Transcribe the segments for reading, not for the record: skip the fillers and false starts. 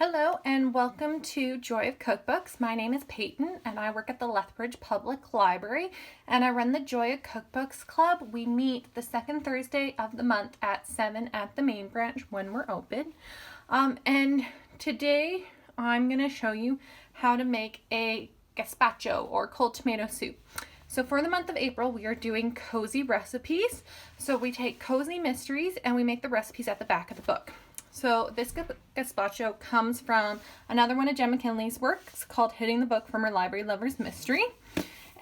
Hello and welcome to Joy of Cookbooks. My name is Peyton and I work at the Lethbridge Public Library and I run the Joy of Cookbooks Club. We meet the second Thursday of the month at 7 at the main branch when we're open. And today I'm going to show you how to make a gazpacho or cold tomato soup. So for the month of April, we are doing cozy recipes. So we take cozy mysteries and we make the recipes at the back of the book. So this gazpacho comes from another one of Jenn McKinlay's works called Hitting the Book from Her Library Lover's Mystery.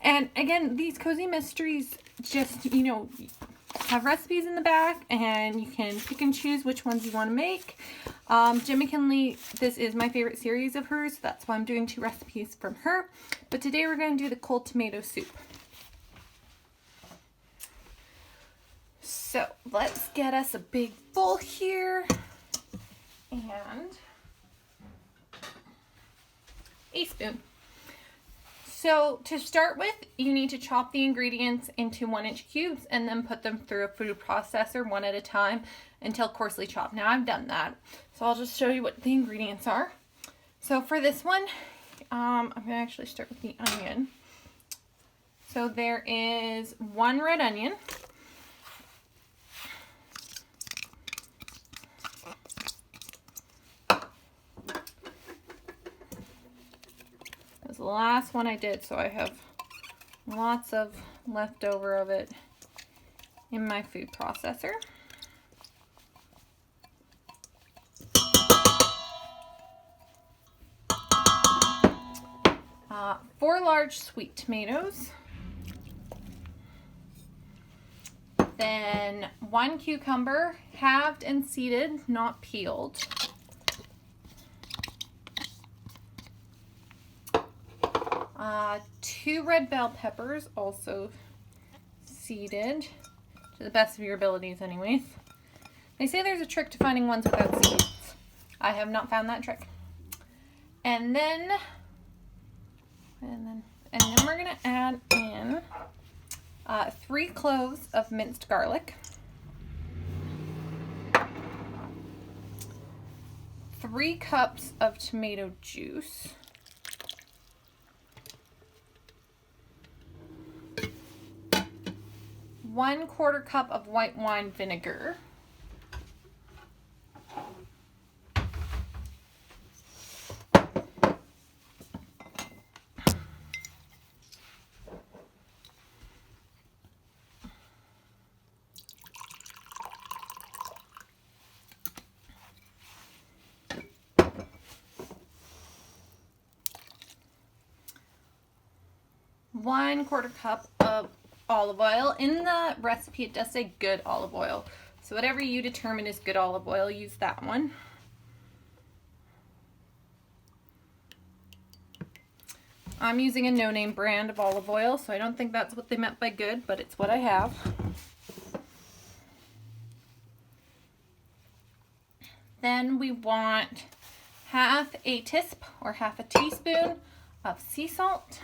And again, these cozy mysteries just, have recipes in the back and you can pick and choose which ones you want to make. Jenn McKinlay, this is my favorite series of hers, so that's why I'm doing 2 recipes from her. But today we're going to do the cold tomato soup. So let's get us a big bowl here. And a spoon. So to start with, you need to chop the ingredients into 1-inch cubes and then put them through a food processor one at a time until coarsely chopped. Now I've done that, so I'll just show you what the ingredients are. So for this one, I'm going to actually start with the onion. So there is 1 red onion, the last one I did, so I have lots of leftover of it in my food processor. 4 large sweet tomatoes, then 1 cucumber, halved and seeded, not peeled. 2 red bell peppers, also seeded, to the best of your abilities anyways. They say there's a trick to finding ones without seeds. I have not found that trick. And then we're going to add in 3 cloves of minced garlic, 3 cups of tomato juice, 1/4 cup of white wine vinegar, one-quarter cup of olive oil. In the recipe it does say good olive oil, so whatever you determine is good olive oil, use that one. I'm using a no-name brand of olive oil, so I don't think that's what they meant by good, but it's what I have. Then we want half a teaspoon of sea salt,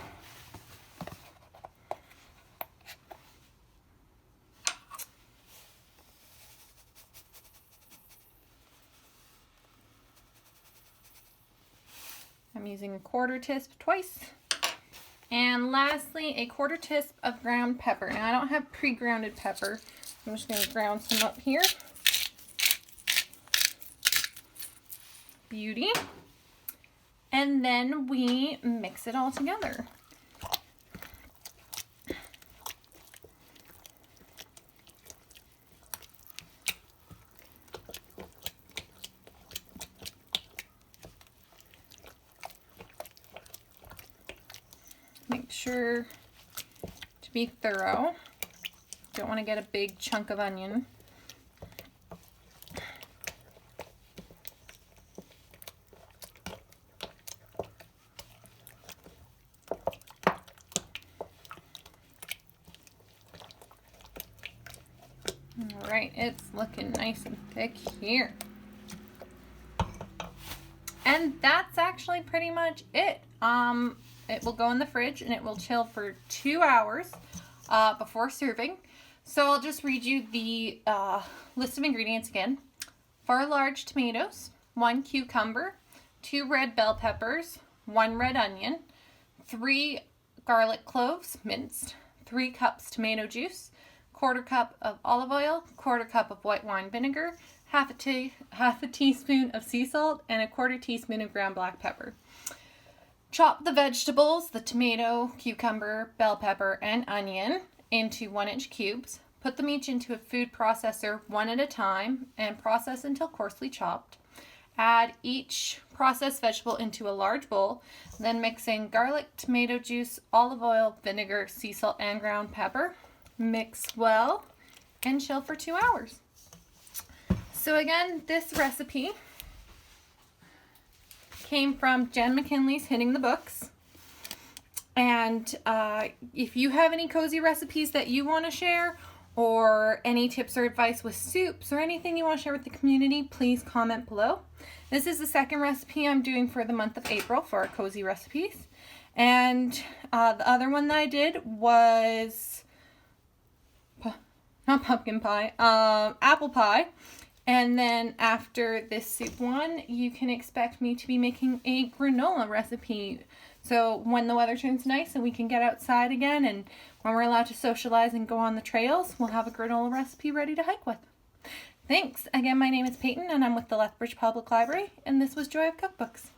I'm using a 1/4 teaspoon twice. And lastly, a 1/4 teaspoon of ground pepper. Now I don't have pre-grounded pepper. I'm just going to ground some up here. Beauty. And then we mix it all together. Make sure to be thorough. Don't want to get a big chunk of onion. All right, it's looking nice and thick here. And that's actually pretty much it. It will go in the fridge and it will chill for 2 hours before serving. So I'll just read you the list of ingredients again. 4 large tomatoes, 1 cucumber, 2 red bell peppers, 1 red onion, 3 garlic cloves minced, 3 cups tomato juice, 1/4 cup of olive oil, 1/4 cup of white wine vinegar, half a teaspoon of sea salt, and 1/4 teaspoon of ground black pepper. Chop the vegetables, the tomato, cucumber, bell pepper, and onion into 1-inch cubes. Put them each into a food processor one at a time and process until coarsely chopped. Add each processed vegetable into a large bowl, then mix in garlic, tomato juice, olive oil, vinegar, sea salt, and ground pepper. Mix well and chill for 2 hours. So again, this recipe came from Jenn McKinlay's Hitting the Books. And if you have any cozy recipes that you want to share, or any tips or advice with soups, or anything you want to share with the community, please comment below. This is the second recipe I'm doing for the month of April for our cozy recipes. And the other one that I did was, not pumpkin pie, apple pie. And then after this soup one, you can expect me to be making a granola recipe. So when the weather turns nice and we can get outside again, and when we're allowed to socialize and go on the trails, we'll have a granola recipe ready to hike with. Thanks. Again, my name is Peyton, and I'm with the Lethbridge Public Library, and this was Joy of Cookbooks.